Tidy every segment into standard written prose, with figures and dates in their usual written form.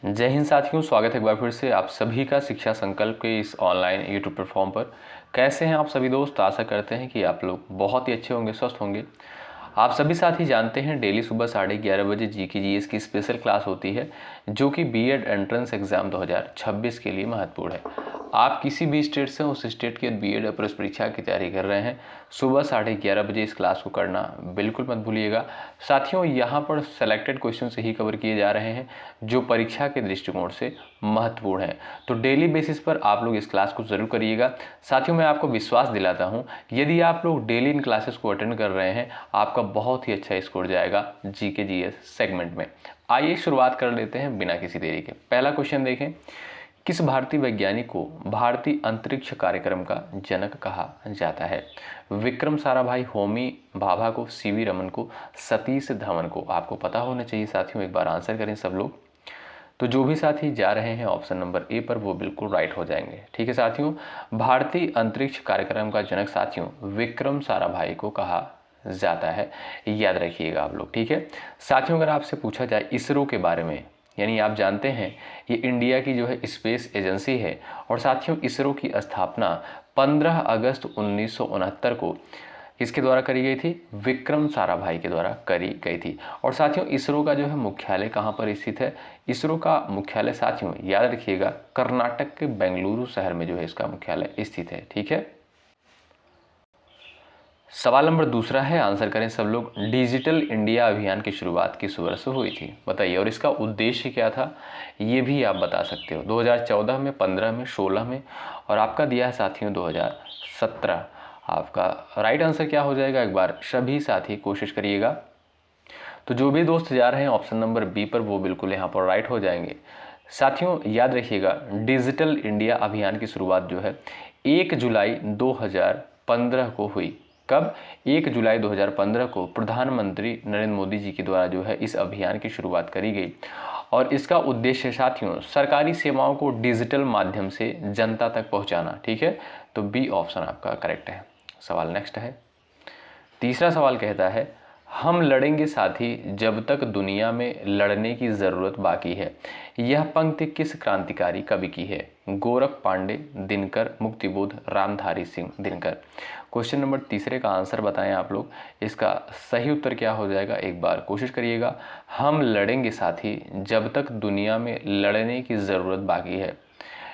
जय हिंद साथियों, स्वागत है एक बार फिर से आप सभी का शिक्षा संकल्प के इस ऑनलाइन यूट्यूब प्लेटफॉर्म पर। कैसे हैं आप सभी दोस्त? आशा करते हैं कि आप लोग बहुत ही अच्छे होंगे, स्वस्थ होंगे। आप सभी साथी जानते हैं डेली सुबह 11:30 बजे जीके जीएस की स्पेशल क्लास होती है जो कि बीएड एंट्रेंस एग्जाम 2026 के लिए महत्वपूर्ण है। आप किसी भी स्टेट से उस स्टेट के बीएड प्रवेश परीक्षा की तैयारी कर रहे हैं, सुबह 11:30 बजे इस क्लास को करना बिल्कुल मत भूलिएगा। साथियों, यहाँ पर सेलेक्टेड क्वेश्चन से ही कवर किए जा रहे हैं जो परीक्षा के दृष्टिकोण से महत्वपूर्ण है। तो डेली बेसिस पर आप लोग इस क्लास को जरूर करिएगा। साथियों, मैं आपको विश्वास दिलाता हूँ, यदि आप लोग डेली इन क्लासेस को अटेंड कर रहे हैं, आपका बहुत ही अच्छा स्कोर जाएगा जीके जीएस सेगमेंट में। आइए शुरुआत कर लेते हैं बिना किसी देरी के। पहला क्वेश्चन देखें, किस भारतीय वैज्ञानिक को भारतीय अंतरिक्ष कार्यक्रम का जनक कहा जाता है? विक्रम साराभाई, होमी भाभा को, सीवी रमन को, सतीश धवन को? आपको पता होना चाहिए साथियों, एक बार आंसर करें सब लोग। तो जो भी साथी जा रहे हैं ऑप्शन नंबर ए पर वो बिल्कुल राइट हो जाएंगे। ठीक है साथियों, भारतीय अंतरिक्ष कार्यक्रम का जनक साथियों विक्रम साराभाई को कहा जाता है, याद रखिएगा आप लोग। ठीक है साथियों, अगर आपसे पूछा जाए इसरो के बारे में, यानी आप जानते हैं ये इंडिया की जो है स्पेस एजेंसी है, और साथियों इसरो की स्थापना 15 अगस्त 1969 को किसके द्वारा करी गई थी? विक्रम साराभाई के द्वारा करी गई थी। और साथियों इसरो का जो है मुख्यालय कहाँ पर स्थित है? इसरो का मुख्यालय साथियों याद रखिएगा कर्नाटक के बेंगलुरु शहर में जो है इसका मुख्यालय स्थित है। ठीक है, सवाल नंबर दूसरा है, आंसर करें सब लोग। डिजिटल इंडिया अभियान की शुरुआत किस वर्ष हुई थी? बताइए, और इसका उद्देश्य क्या था ये भी आप बता सकते हो। 2014 में, 15 में, 16 में, और आपका दिया है साथियों 2017। आपका राइट आंसर क्या हो जाएगा? एक बार सभी साथी कोशिश करिएगा। तो जो भी दोस्त जा रहे हैं ऑप्शन नंबर बी पर वो बिल्कुल यहाँ पर राइट हो जाएंगे। साथियों याद रखिएगा डिजिटल इंडिया अभियान की शुरुआत जो है 1 जुलाई 2015 को हुई। कब? 1 जुलाई 2015 को प्रधानमंत्री नरेंद्र मोदी जी के द्वारा जो है इस अभियान की शुरुआत करी गई। और इसका उद्देश्य साथियों सरकारी सेवाओं को डिजिटल माध्यम से जनता तक पहुंचाना। ठीक है, तो बी ऑप्शन आपका करेक्ट है। सवाल नेक्स्ट है, तीसरा सवाल कहता है, हम लड़ेंगे साथी जब तक दुनिया में लड़ने की जरूरत बाकी है, यह पंक्ति किस क्रांतिकारी कवि की है? गोरख पांडे, दिनकर, मुक्तिबोध, रामधारी सिंह दिनकर? क्वेश्चन नंबर तीसरे का आंसर बताएं आप लोग। इसका सही उत्तर क्या हो जाएगा एक बार कोशिश करिएगा। हम लड़ेंगे साथी जब तक दुनिया में लड़ने की जरूरत बाकी है,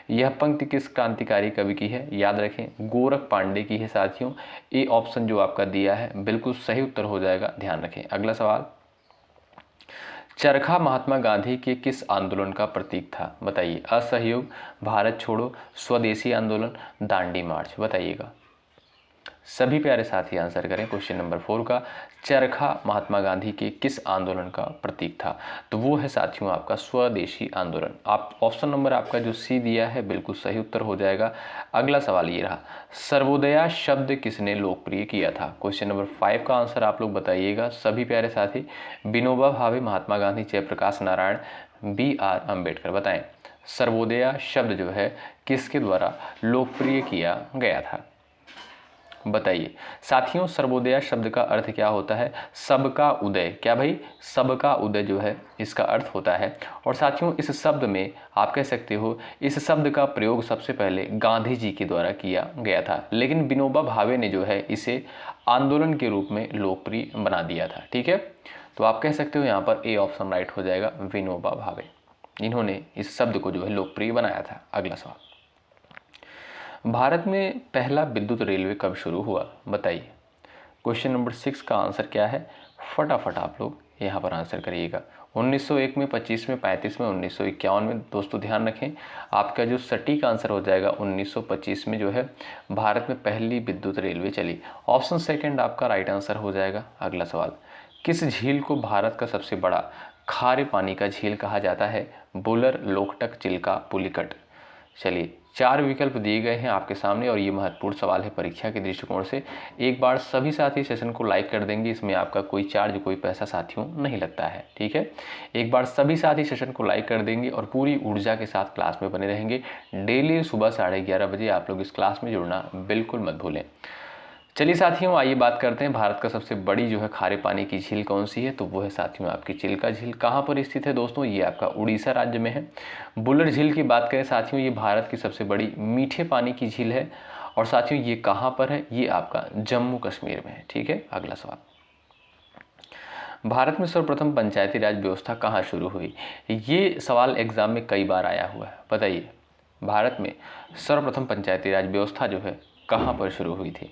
यह पंक्ति किस क्रांतिकारी कवि की है? याद रखें गोरख पांडे की है साथियों। ए ऑप्शन जो आपका दिया है बिल्कुल सही उत्तर हो जाएगा, ध्यान रखें। अगला सवाल, चरखा महात्मा गांधी के किस आंदोलन का प्रतीक था? बताइए, असहयोग, भारत छोड़ो, स्वदेशी आंदोलन, दांडी मार्च? बताइएगा सभी प्यारे साथी आंसर करें। क्वेश्चन नंबर 4 का, चरखा महात्मा गांधी के किस आंदोलन का प्रतीक था? तो वो है साथियों आपका स्वदेशी आंदोलन। आप ऑप्शन नंबर आपका जो सी दिया है बिल्कुल सही उत्तर हो जाएगा। अगला सवाल ये रहा, सर्वोदया शब्द किसने लोकप्रिय किया था? क्वेश्चन नंबर 5 का आंसर आप लोग बताइएगा सभी प्यारे साथी। Vinoba Bhave, Mahatma Gandhi, Jayaprakash Narayan, B are Ambedkar? बताएं सर्वोदया शब्द जो है किसके द्वारा लोकप्रिय किया गया था? बताइए साथियों, सर्वोदय शब्द का अर्थ क्या होता है? सबका उदय। क्या भाई? सबका उदय जो है इसका अर्थ होता है। और साथियों इस शब्द में आप कह सकते हो इस शब्द का प्रयोग सबसे पहले गांधी जी के द्वारा किया गया था, लेकिन विनोबा भावे ने जो है इसे आंदोलन के रूप में लोकप्रिय बना दिया था। ठीक है, तो आप कह सकते हो यहाँ पर ए ऑप्शन राइट हो जाएगा, विनोबा भावे, इन्होंने इस शब्द को जो है लोकप्रिय बनाया था। अगला सवाल, भारत में पहला विद्युत रेलवे कब शुरू हुआ? बताइए। क्वेश्चन नंबर 6 का आंसर क्या है? फटाफट आप लोग यहाँ पर आंसर करिएगा। 1901 में, 25 में, 35 में, 1951 में? दोस्तों ध्यान रखें आपका जो सटीक आंसर हो जाएगा 1925 में जो है भारत में पहली विद्युत रेलवे चली। ऑप्शन सेकंड आपका राइट आंसर हो जाएगा। अगला सवाल, किस झील को भारत का सबसे बड़ा खारे पानी का झील कहा जाता है? बुलर, लोकटक, चिल्का, पुलिकट? चलिए 4 विकल्प दिए गए हैं आपके सामने और ये महत्वपूर्ण सवाल है परीक्षा के दृष्टिकोण से। एक बार सभी साथी सेशन को लाइक कर देंगे, इसमें आपका कोई चार्ज, कोई पैसा साथियों नहीं लगता है। ठीक है, एक बार सभी साथी सेशन को लाइक कर देंगे और पूरी ऊर्जा के साथ क्लास में बने रहेंगे। डेली सुबह 11:30 बजे आप लोग इस क्लास में जुड़ना बिल्कुल मत भूलें। चलिए साथियों, आइए बात करते हैं भारत का सबसे बड़ी जो है खारे पानी की झील कौन सी है। तो वो है साथियों आपकी चिल्का झील। कहाँ पर स्थित है दोस्तों? ये आपका उड़ीसा राज्य में है। बुल्लर झील की बात करें साथियों, ये भारत की सबसे बड़ी मीठे पानी की झील है। और साथियों ये कहाँ पर है? ये आपका जम्मू कश्मीर में है। ठीक है, अगला सवाल, भारत में सर्वप्रथम पंचायती राज व्यवस्था कहाँ शुरू हुई? ये सवाल एग्जाम में कई बार आया हुआ है। बताइए, भारत में सर्वप्रथम पंचायती राज व्यवस्था जो है कहाँ पर शुरू हुई थी?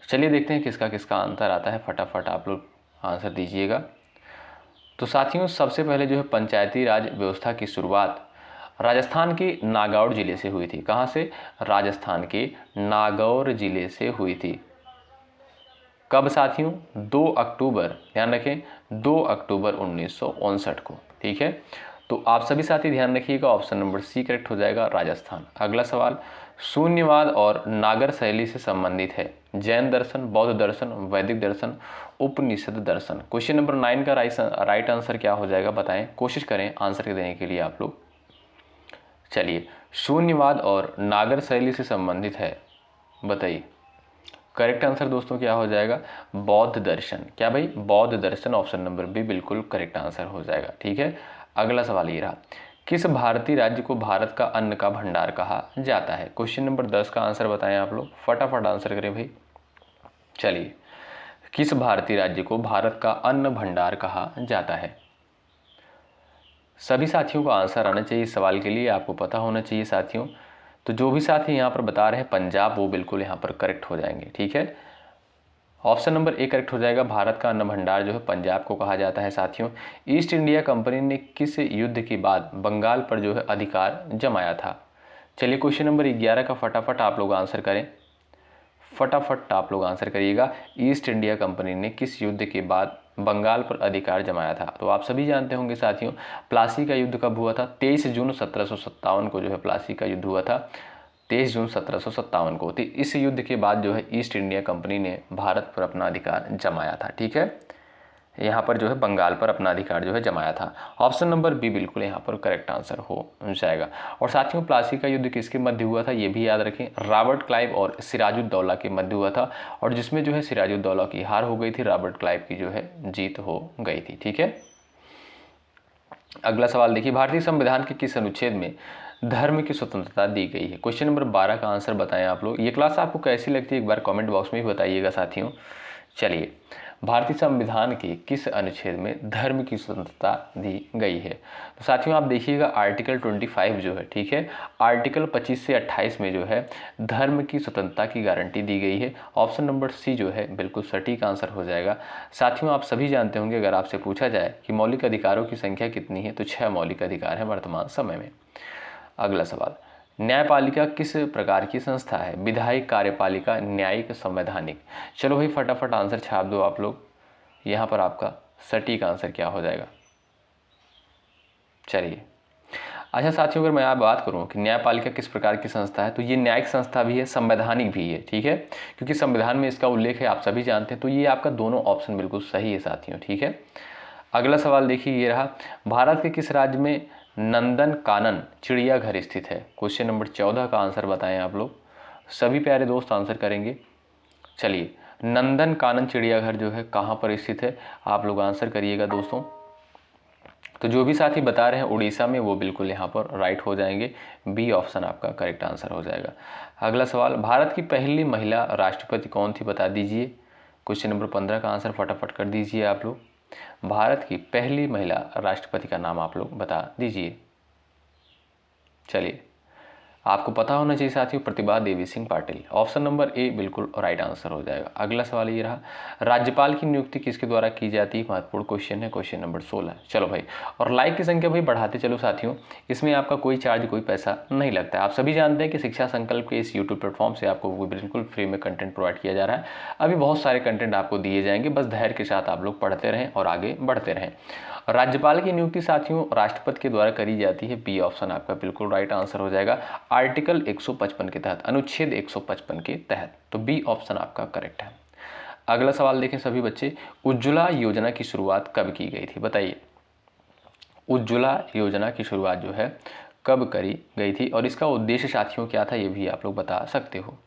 चलिए देखते हैं किसका किसका आंसर आता है, फटाफट आप लोग आंसर दीजिएगा। तो साथियों सबसे पहले जो है पंचायती राज व्यवस्था की शुरुआत राजस्थान के नागौर जिले से हुई थी। कहाँ से? राजस्थान के नागौर जिले से हुई थी। कब साथियों? 2 अक्टूबर, ध्यान रखें 2 अक्टूबर 1959 को। ठीक है, तो आप सभी साथी ध्यान रखिएगा, ऑप्शन नंबर सी करेक्ट हो जाएगा, राजस्थान। अगला सवाल, शून्यवाद और नागर शैली से संबंधित है। जैन दर्शन, बौद्ध दर्शन, वैदिक दर्शन, उपनिषद दर्शन। क्वेश्चन नंबर 9 का राइट आंसर क्या हो जाएगा बताएं, कोशिश करें आंसर देने के लिए आप लोग। चलिए, शून्यवाद और नागर शैली से संबंधित है, बताइए। करेक्ट आंसर दोस्तों क्या हो जाएगा? बौद्ध दर्शन। क्या भाई? बौद्ध दर्शन, ऑप्शन नंबर बी बिल्कुल करेक्ट आंसर हो जाएगा। ठीक है, अगला सवाल ये रहा, किस भारतीय राज्य को भारत का अन्न का भंडार कहा जाता है? क्वेश्चन नंबर 10 का आंसर बताएं आप लोग, फटाफट आंसर करें भाई। चलिए, किस भारतीय राज्य को भारत का अन्न भंडार कहा जाता है? सभी साथियों को आंसर आना चाहिए इस सवाल के लिए, आपको पता होना चाहिए साथियों। तो जो भी साथी यहाँ पर बता रहे हैं पंजाब, वो बिल्कुल यहाँ पर करेक्ट हो जाएंगे। ठीक है, ऑप्शन नंबर ए करेक्ट हो जाएगा, भारत का अन्न भंडार जो है पंजाब को कहा जाता है। साथियों, ईस्ट इंडिया कंपनी ने किस युद्ध के बाद बंगाल पर जो है अधिकार जमाया था? चलिए क्वेश्चन नंबर 11 का फटाफट आप लोग आंसर करें, फटाफट आप लोग आंसर करिएगा। ईस्ट इंडिया कंपनी ने किस युद्ध के बाद बंगाल पर अधिकार जमाया था? तो आप सभी जानते होंगे साथियों, प्लासी का युद्ध कब हुआ था? 23 जून 1757 को जो है प्लासी का युद्ध हुआ था, 23 जून 1757 को। तो इस युद्ध के बाद जो है ईस्ट इंडिया कंपनी ने भारत पर अपना अधिकार जमाया था। ठीक है, यहाँ पर जो है बंगाल पर अपना अधिकार जो है जमाया था। ऑप्शन नंबर बी बिल्कुल यहाँ पर करेक्ट आंसर हो जाएगा। और साथियों, प्लासी का युद्ध किसके मध्य हुआ था ये भी याद रखें, रॉबर्ट क्लाइव और सिराजुद्दौला के मध्य हुआ था। और जिसमें जो है सिराजुद्दौला की हार हो गई थी, रॉबर्ट क्लाइव की जो है जीत हो गई थी। ठीक है, अगला सवाल देखिए, भारतीय संविधान के किस अनुच्छेद में धर्म की स्वतंत्रता दी गई है? क्वेश्चन नंबर 12 का आंसर बताएं आप लोग। ये क्लास आपको कैसी लगती है एक बार कमेंट बॉक्स में भी बताइएगा साथियों। चलिए, भारतीय संविधान के किस अनुच्छेद में धर्म की स्वतंत्रता दी गई है? तो साथियों आप देखिएगा आर्टिकल 25 जो है, ठीक है, आर्टिकल 25 से 28 में जो है धर्म की स्वतंत्रता की गारंटी दी गई है। ऑप्शन नंबर सी जो है बिल्कुल सटीक आंसर हो जाएगा। साथियों आप सभी जानते होंगे, अगर आपसे पूछा जाए कि मौलिक अधिकारों की संख्या कितनी है, तो 6 मौलिक अधिकार है वर्तमान समय में। अगला सवाल, न्यायपालिका किस प्रकार की संस्था है? विधायिक, कार्यपालिका, न्यायिक, संवैधानिक। चलो भाई फटाफट आंसर छाप दो आप लोग, यहाँ पर आपका सटीक आंसर क्या हो जाएगा? चलिए, अच्छा साथियों, अगर मैं आप बात करूं कि न्यायपालिका किस प्रकार की संस्था है, तो ये न्यायिक संस्था भी है, संवैधानिक भी है। ठीक है, क्योंकि संविधान में इसका उल्लेख है, आप सभी जानते हैं। तो ये आपका दोनों ऑप्शन बिल्कुल सही है साथियों। ठीक है, अगला सवाल देखिए, ये रहा, भारत के किस राज्य में नंदन कानन चिड़ियाघर स्थित है? क्वेश्चन नंबर 14 का आंसर बताएं आप लोग, सभी प्यारे दोस्त आंसर करेंगे। चलिए, नंदन कानन चिड़ियाघर जो है कहाँ पर स्थित है, आप लोग आंसर करिएगा दोस्तों। तो जो भी साथी बता रहे हैं उड़ीसा में, वो बिल्कुल यहाँ पर राइट हो जाएंगे, बी ऑप्शन आपका करेक्ट आंसर हो जाएगा। अगला सवाल, भारत की पहली महिला राष्ट्रपति कौन थी, बता दीजिए। क्वेश्चन नंबर 15 का आंसर फटाफट कर दीजिए आप लोग। भारत की पहली महिला राष्ट्रपति का नाम आप लोग बता दीजिए। चलिए, आपको पता होना चाहिए साथियों, Pratibha Devi Singh Patil. Option number A बिल्कुल राइट आंसर हो जाएगा। अगला सवाल ये रहा, राज्यपाल की नियुक्ति किसके द्वारा की जाती है? महत्वपूर्ण क्वेश्चन है, क्वेश्चन नंबर 16। चलो भाई, और लाइक की संख्या भाई बढ़ाते चलो साथियों, इसमें आपका कोई चार्ज कोई पैसा नहीं लगता है। आप सभी जानते हैं कि शिक्षा संकल्प के इस यूट्यूब प्लेटफॉर्म से आपको बिल्कुल फ्री में कंटेंट प्रोवाइड किया जा रहा है। अभी बहुत सारे कंटेंट आपको दिए जाएंगे, बस धैर्य के साथ आप लोग पढ़ते रहें और आगे बढ़ते रहें। राज्यपाल की नियुक्ति साथियों राष्ट्रपति के द्वारा करी जाती है, बी ऑप्शन आपका बिल्कुल राइट आंसर हो जाएगा, आर्टिकल 155 के तहत, अनुच्छेद 155 के तहत। तो बी ऑप्शन आपका करेक्ट है। अगला सवाल देखें सभी बच्चे, उज्ज्वला योजना की शुरुआत कब की गई थी? बताइए, उज्ज्वला योजना की शुरुआत जो है कब करी गई थी और इसका उद्देश्य साथियों क्या था, ये भी आप लोग बता सकते हो।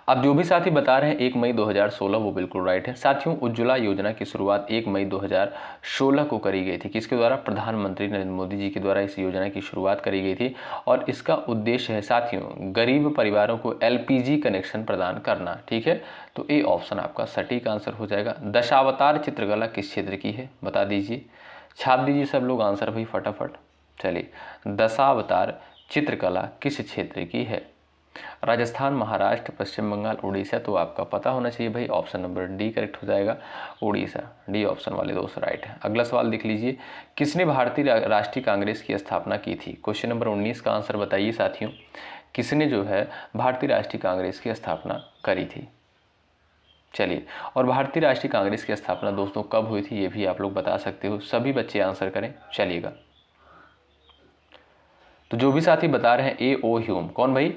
अब जो भी साथी बता रहे हैं 1 मई 2016 वो बिल्कुल राइट है। साथियों, उज्ज्वला योजना की शुरुआत 1 मई 2016 को करी गई थी। किसके द्वारा? प्रधानमंत्री नरेंद्र मोदी जी के द्वारा इस योजना की शुरुआत करी गई थी और इसका उद्देश्य है साथियों गरीब परिवारों को एलपीजी कनेक्शन प्रदान करना। ठीक है, तो ए ऑप्शन आपका सटीक आंसर हो जाएगा। दशावतार चित्रकला किस क्षेत्र की है? बता दीजिए, छाप दीजिए सब लोग आंसर भाई फटाफट। चलिए, दशावतार चित्रकला किस क्षेत्र की है? राजस्थान, महाराष्ट्र, पश्चिम बंगाल, उड़ीसा। तो आपका पता होना चाहिए भाई, ऑप्शन नंबर डी करेक्ट हो जाएगा, उड़ीसा। डी ऑप्शन वाले दोस्त राइट है। अगला सवाल देख लीजिए, किसने भारतीय राष्ट्रीय कांग्रेस की स्थापना की थी? क्वेश्चन नंबर 19 का आंसर बताइए साथियों, किसने जो है भारतीय राष्ट्रीय कांग्रेस की स्थापना करी थी? चलिए, और भारतीय राष्ट्रीय कांग्रेस की स्थापना दोस्तों कब हुई थी ये भी आप लोग बता सकते हो। सभी बच्चे आंसर करें। चलिएगा, तो जो भी साथी बता रहे हैं ए ओ ह्यूम, कौन भाई?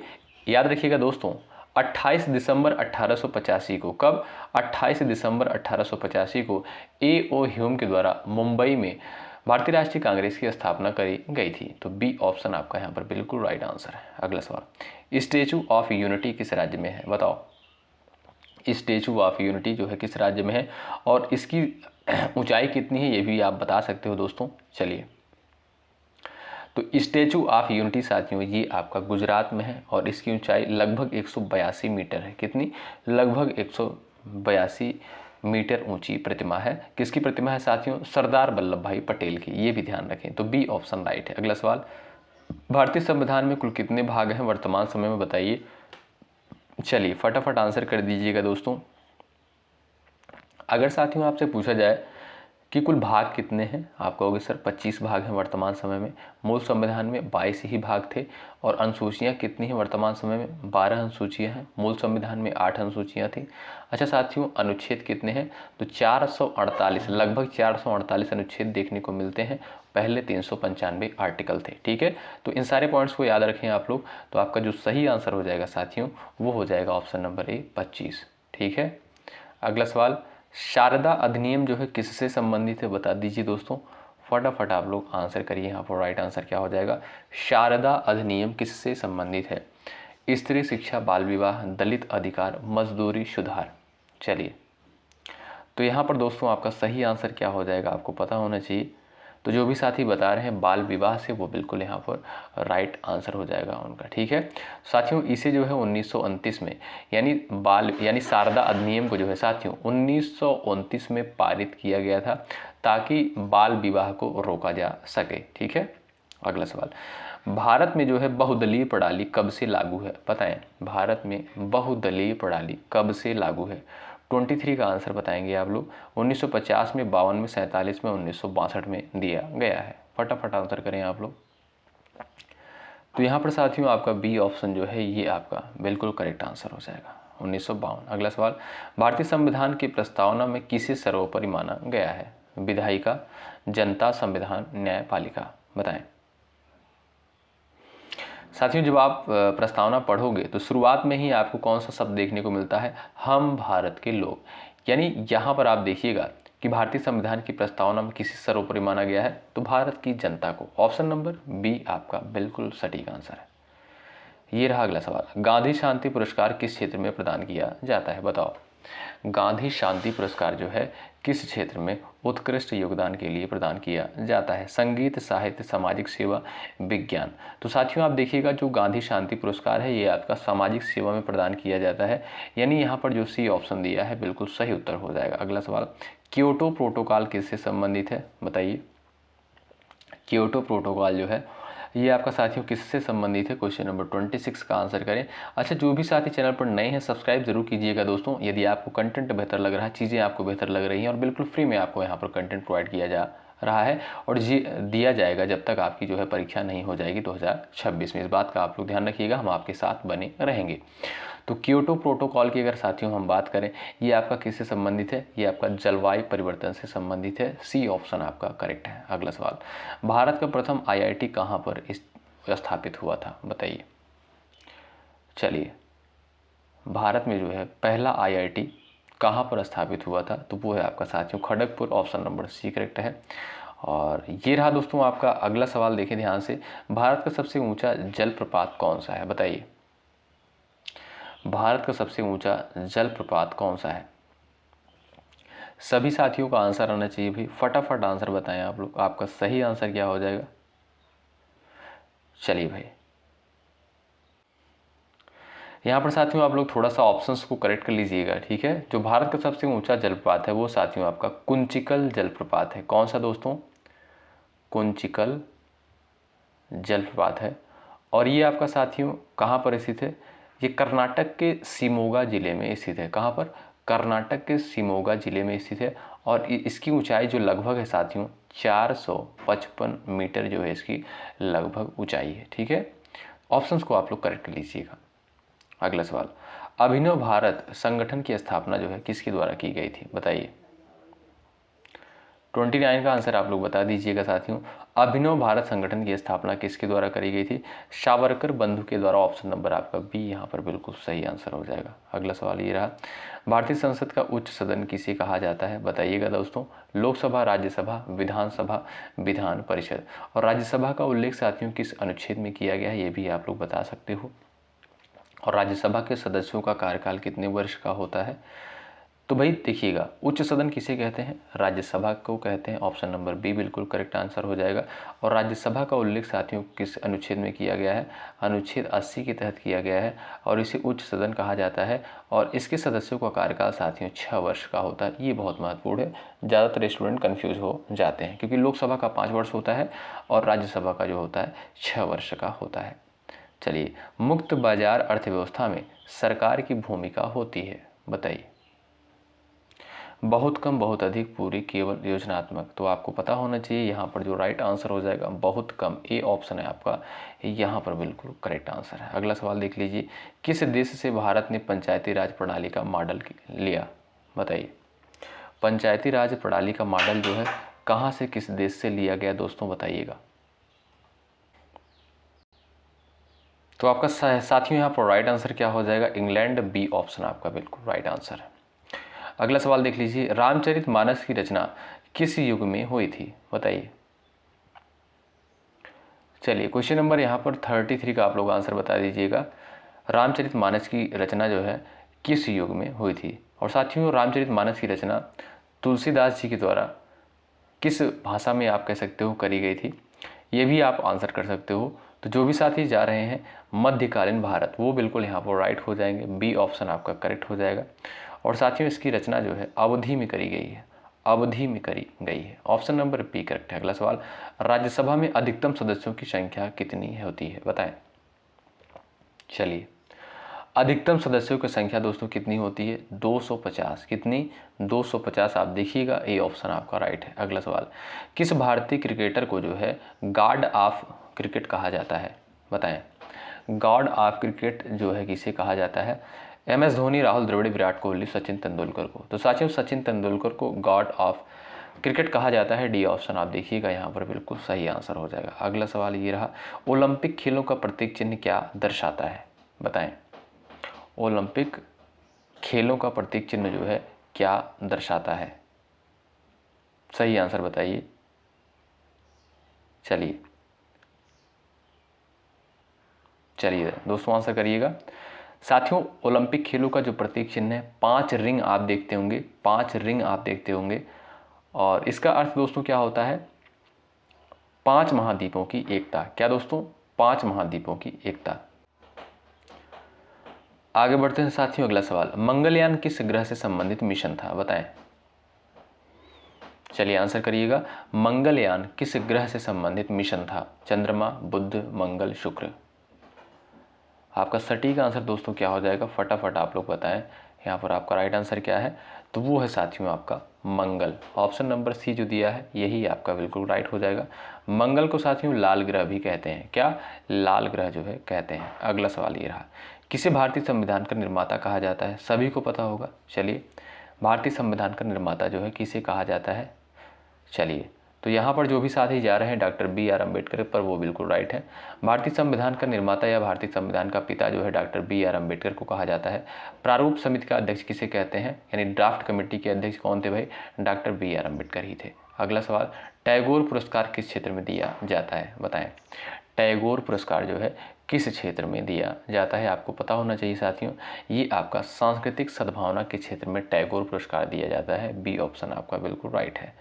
याद रखिएगा दोस्तों, 28 दिसंबर 1885 को, कब? 28 दिसंबर 1885 को ए ओ ह्यूम के द्वारा मुंबई में भारतीय राष्ट्रीय कांग्रेस की स्थापना करी गई थी। तो बी ऑप्शन आपका यहाँ पर बिल्कुल राइट आंसर है। अगला सवाल, स्टैचू ऑफ यूनिटी किस राज्य में है? बताओ, स्टैचू ऑफ यूनिटी जो है किस राज्य में है और इसकी ऊंचाई कितनी है ये भी आप बता सकते हो दोस्तों। चलिए, तो स्टैचू ऑफ यूनिटी साथियों ये आपका गुजरात में है और इसकी ऊंचाई लगभग 182 मीटर है। कितनी? लगभग 182 मीटर ऊंची प्रतिमा है। किसकी प्रतिमा है साथियों? सरदार वल्लभ भाई पटेल की। ये भी ध्यान रखें। तो बी ऑप्शन राइट है। अगला सवाल, भारतीय संविधान में कुल कितने भाग हैं वर्तमान समय में? बताइए। चलिए, फटाफट आंसर कर दीजिएगा दोस्तों। अगर साथियों आपसे पूछा जाए कि कुल भाग कितने हैं, आप कहोगे सर 25 भाग हैं वर्तमान समय में। मूल संविधान में 22 ही भाग थे। और अनुसूचियाँ कितनी हैं वर्तमान समय में? 12 अनुसूचियाँ हैं। मूल संविधान में 8 अनुसूचियाँ थी। अच्छा साथियों, अनुच्छेद कितने हैं? तो 448, लगभग 448 अनुच्छेद देखने को मिलते हैं। पहले 395 आर्टिकल थे। ठीक है, तो इन सारे पॉइंट्स को याद रखें आप लोग। तो आपका जो सही आंसर हो जाएगा साथियों वो हो जाएगा ऑप्शन नंबर ए 25। ठीक है, अगला सवाल, शारदा अधिनियम जो है किससे संबंधित है? बता दीजिए दोस्तों, फटाफट आप लोग आंसर करिए। यहाँ पर राइट आंसर क्या हो जाएगा? शारदा अधिनियम किससे संबंधित है? स्त्री शिक्षा, बाल विवाह, दलित अधिकार, मजदूरी सुधार। चलिए, तो यहाँ पर दोस्तों आपका सही आंसर क्या हो जाएगा आपको पता होना चाहिए। तो जो भी साथी बता रहे हैं बाल विवाह से, वो बिल्कुल यहाँ पर राइट आंसर हो जाएगा उनका। ठीक है साथियों, इसे जो है 1929 में यानी शारदा अधिनियम को जो है साथियों 1929 में पारित किया गया था ताकि बाल विवाह को रोका जा सके। ठीक है, अगला सवाल, भारत में जो है बहुदलीय प्रणाली कब से लागू है? बताएं, भारत में बहुदलीय प्रणाली कब से लागू है? 23 का आंसर बताएंगे आप लोग। 1950 में, 52 में, 47 में, 1962 में दिया गया है। फटाफट आंसर करें आप लोग। तो यहाँ पर साथियों आपका बी ऑप्शन जो है ये आपका बिल्कुल करेक्ट आंसर हो जाएगा, 1952। अगला सवाल, भारतीय संविधान की प्रस्तावना में किसे सर्वोपरि माना गया है? विधायिका, जनता, संविधान, न्यायपालिका। बताएं साथियों, जब आप प्रस्तावना पढ़ोगे तो शुरुआत में ही आपको कौन सा शब्द देखने को मिलता है? हम भारत के लोग। यानी यहाँ पर आप देखिएगा कि भारतीय संविधान की प्रस्तावना में किसे सर्वोपरि माना गया है? तो भारत की जनता को। ऑप्शन नंबर बी आपका बिल्कुल सटीक आंसर है। ये रहा अगला सवाल, गांधी शांति पुरस्कार किस क्षेत्र में प्रदान किया जाता है? बताओ, गांधी शांति पुरस्कार जो है किस क्षेत्र में उत्कृष्ट योगदान के लिए प्रदान किया जाता है? संगीत, साहित्य, सामाजिक सेवा, विज्ञान। तो साथियों आप देखिएगा जो गांधी शांति पुरस्कार है ये आपका सामाजिक सेवा में प्रदान किया जाता है। यानी यहाँ पर जो सी ऑप्शन दिया है बिल्कुल सही उत्तर हो जाएगा। अगला सवाल, क्योटो प्रोटोकॉल किससे संबंधित है? बताइए, क्योटो प्रोटोकॉल जो है ये आपका साथियों किससे संबंधित है? क्वेश्चन नंबर 26 का आंसर करें। अच्छा, जो भी साथी चैनल पर नए हैं सब्सक्राइब जरूर कीजिएगा दोस्तों। यदि आपको कंटेंट बेहतर लग रहा है, चीज़ें आपको बेहतर लग रही हैं और बिल्कुल फ्री में आपको यहाँ पर कंटेंट प्रोवाइड किया जा रहा है और दिया जाएगा जब तक आपकी जो है परीक्षा नहीं हो जाएगी 2026 में। इस बात का आप लोग ध्यान रखिएगा, हम आपके साथ बने रहेंगे। तो क्योटो प्रोटोकॉल की अगर साथियों हम बात करें, ये आपका किससे संबंधित है? ये आपका जलवायु परिवर्तन से संबंधित है। सी ऑप्शन आपका करेक्ट है। अगला सवाल, भारत का प्रथम IIT कहाँ पर स्थापित हुआ था? बताइए। चलिए, भारत में जो है पहला IIT कहाँ पर स्थापित हुआ था? तो वो है आपका साथियों Kharagpur. Option number C correct है। और ये रहा दोस्तों आपका अगला सवाल, देखें ध्यान से, भारत का सबसे ऊंचा जलप्रपात कौन सा है? बताइए। भारत का सबसे ऊंचा जलप्रपात कौन सा है? सभी साथियों का आंसर आना चाहिए भाई, फटाफट आंसर बताएं आप लोग। आपका सही आंसर क्या हो जाएगा? चलिए भाई, यहाँ पर साथियों आप लोग थोड़ा सा ऑप्शंस को करेक्ट कर लीजिएगा, ठीक है। जो भारत का सबसे ऊंचा जलप्रपात है वो साथियों आपका कुंचिकल जलप्रपात है। कौन सा दोस्तों? कुंचिकल जलप्रपात है। और ये आपका साथियों कहाँ पर स्थित है? ये कर्नाटक के शिमोगा जिले में स्थित है। कहाँ पर? कर्नाटक के शिमोगा जिले में स्थित है। और इसकी ऊंचाई जो लगभग है साथियों 455 मीटर जो है इसकी लगभग ऊंचाई है, ठीक है। ऑप्शंस को आप लोग करेक्ट कर लीजिएगा। अगला सवाल, अभिनव भारत संगठन की स्थापना जो है किसके द्वारा की गई थी? बताइए। 29 का आंसर आप लोग बता दीजिएगा साथियों। अभिनव भारत संगठन की स्थापना किसके द्वारा करी गई थी? सावरकर बंधु के द्वारा। ऑप्शन नंबर आपका बी यहाँ पर बिल्कुल सही आंसर हो जाएगा। अगला सवाल ये रहा, भारतीय संसद का उच्च सदन किसे कहा जाता है? बताइएगा दोस्तों। लोकसभा, राज्यसभा, विधानसभा, विधान परिषद। और राज्यसभा का उल्लेख साथियों किस अनुच्छेद में किया गया है ये भी आप लोग बता सकते हो। और राज्यसभा के सदस्यों का कार्यकाल कितने वर्ष का होता है? तो भाई देखिएगा, उच्च सदन किसे कहते हैं? राज्यसभा को कहते हैं। ऑप्शन नंबर बी बिल्कुल करेक्ट आंसर हो जाएगा। और राज्यसभा का उल्लेख साथियों किस अनुच्छेद में किया गया है? अनुच्छेद 80 के तहत किया गया है और इसे उच्च सदन कहा जाता है। और इसके सदस्यों का कार्यकाल साथियों 6 वर्ष का होता है। ये बहुत महत्वपूर्ण है, ज़्यादातर स्टूडेंट कन्फ्यूज हो जाते हैं क्योंकि लोकसभा का 5 वर्ष होता है और राज्यसभा का जो होता है 6 वर्ष का होता है। चलिए, मुक्त बाजार अर्थव्यवस्था में सरकार की भूमिका होती है? बताइए। बहुत कम, बहुत अधिक, पूरी, केवल, योजनात्मक। तो आपको पता होना चाहिए यहाँ पर जो राइट आंसर हो जाएगा बहुत कम। ए ऑप्शन है आपका यहाँ पर बिल्कुल करेक्ट आंसर है। अगला सवाल देख लीजिए, किस देश से भारत ने पंचायती राज प्रणाली का मॉडल लिया? बताइए। पंचायती राज प्रणाली का मॉडल जो है कहाँ से, किस देश से लिया गया दोस्तों? बताइएगा। तो आपका साथियों यहाँ पर राइट आंसर क्या हो जाएगा? इंग्लैंड। बी ऑप्शन आपका बिल्कुल राइट आंसर है। अगला सवाल देख लीजिए, रामचरितमानस की रचना किस युग में हुई थी? बताइए। चलिए, क्वेश्चन नंबर यहाँ पर 33 का आप लोग आंसर बता दीजिएगा। रामचरितमानस की रचना जो है किस युग में हुई थी? और साथियों, रामचरितमानस की रचना तुलसीदास जी के द्वारा किस भाषा में आप कह सकते हो करी गई थी? ये भी आप आंसर कर सकते हो। तो जो भी साथी जा रहे हैं मध्यकालीन भारत, वो बिल्कुल यहाँ पर राइट हो जाएंगे। बी ऑप्शन आपका करेक्ट हो जाएगा। और साथियों, इसकी रचना जो है अवधि में करी गई है। अवधि में करी गई है। ऑप्शन नंबर बी करेक्ट है। अगला सवाल, राज्यसभा में अधिकतम सदस्यों की संख्या कितनी होती है? बताएं। चलिए, अधिकतम सदस्यों की संख्या दोस्तों कितनी होती है? 250। कितनी? 250। आप देखिएगा, ए ऑप्शन आपका राइट है। अगला सवाल, किस भारतीय क्रिकेटर को जो है गॉड ऑफ क्रिकेट कहा जाता है? बताएं। गॉड ऑफ क्रिकेट जो है किसे कहा जाता है? MS धोनी, राहुल द्रविड़, विराट कोहली, सचिन तेंदुलकर को। तो साथियों, सचिन तेंदुलकर को गॉड ऑफ क्रिकेट कहा जाता है। डी ऑप्शन आप देखिएगा यहाँ पर बिल्कुल सही आंसर हो जाएगा। अगला सवाल ये रहा, ओलंपिक खेलों का प्रतीक चिन्ह क्या दर्शाता है? बताएं। ओलंपिक खेलों का प्रतीक चिन्ह जो है क्या दर्शाता है? सही आंसर बताइए। चलिए दोस्तों, आंसर करिएगा। साथियों, ओलंपिक खेलों का जो प्रतीक चिन्ह है 5 रिंग आप देखते होंगे। 5 रिंग आप देखते होंगे। और इसका अर्थ दोस्तों क्या होता है? 5 महाद्वीपों की एकता। क्या दोस्तों? 5 महाद्वीपों की एकता। आगे बढ़ते हैं साथियों। अगला सवाल, मंगलयान किस ग्रह से संबंधित मिशन था? बताएं। चलिए आंसर करिएगा। मंगलयान किस ग्रह से संबंधित मिशन था? चंद्रमा, बुध, मंगल, शुक्र। आपका सटीक आंसर दोस्तों क्या हो जाएगा? फटाफट आप लोग बताएं। यहाँ पर आपका राइट आंसर क्या है? तो वो है साथियों आपका मंगल। ऑप्शन नंबर सी जो दिया है यही आपका बिल्कुल राइट हो जाएगा। मंगल को साथियों लाल ग्रह भी कहते हैं। क्या? लाल ग्रह जो है कहते हैं। अगला सवाल ये रहा, किसे भारतीय संविधान का निर्माता कहा जाता है? सभी को पता होगा। चलिए, भारतीय संविधान का निर्माता जो है किसे कहा जाता है? चलिए, तो यहाँ पर जो भी साथी जा रहे हैं डॉक्टर BR अम्बेडकर पर, वो बिल्कुल राइट है। भारतीय संविधान का निर्माता या भारतीय संविधान का पिता जो है डॉक्टर BR अम्बेडकर को कहा जाता है। प्रारूप समिति का अध्यक्ष किसे कहते हैं? यानी ड्राफ्ट कमेटी के अध्यक्ष कौन थे भाई? डॉक्टर BR अम्बेडकर ही थे। अगला सवाल, टैगोर पुरस्कार किस क्षेत्र में दिया जाता है? बताएं। टैगोर पुरस्कार जो है किस क्षेत्र में दिया जाता है? आपको पता होना चाहिए साथियों, ये आपका सांस्कृतिक सद्भावना के क्षेत्र में टैगोर पुरस्कार दिया जाता है। बी ऑप्शन आपका बिल्कुल राइट है।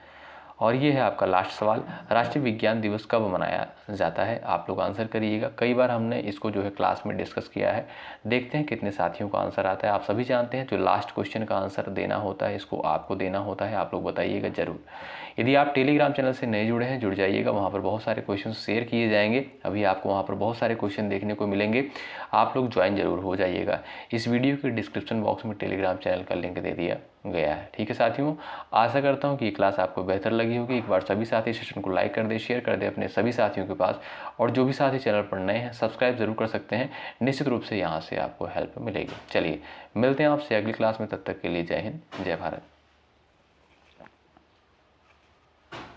और ये है आपका लास्ट सवाल, राष्ट्रीय विज्ञान दिवस कब मनाया जाता है? आप लोग आंसर करिएगा। कई बार हमने इसको जो है क्लास में डिस्कस किया है, देखते हैं कितने साथियों का आंसर आता है। आप सभी जानते हैं जो लास्ट क्वेश्चन का आंसर देना होता है इसको आपको देना होता है, आप लोग बताइएगा जरूर। यदि आप टेलीग्राम चैनल से नए जुड़े हैं, जुड़ जाइएगा, वहाँ पर बहुत सारे क्वेश्चन शेयर किए जाएंगे। अभी आपको वहाँ पर बहुत सारे क्वेश्चन देखने को मिलेंगे, आप लोग ज्वाइन जरूर हो जाइएगा। इस वीडियो के डिस्क्रिप्शन बॉक्स में टेलीग्राम चैनल का लिंक दे दिया गया है। ठीक है साथियों, आशा करता हूँ कि ये क्लास आपको बेहतर लगी होगी। एक बार सभी साथी सेशन को लाइक कर दे, शेयर कर दे अपने सभी साथियों के पास, और जो भी साथी चैनल पर नए हैं सब्सक्राइब जरूर कर सकते हैं, निश्चित रूप से यहाँ से आपको हेल्प मिलेगी। चलिए मिलते हैं आपसे अगली क्लास में, तब तक के लिए जय हिंद, जय भारत।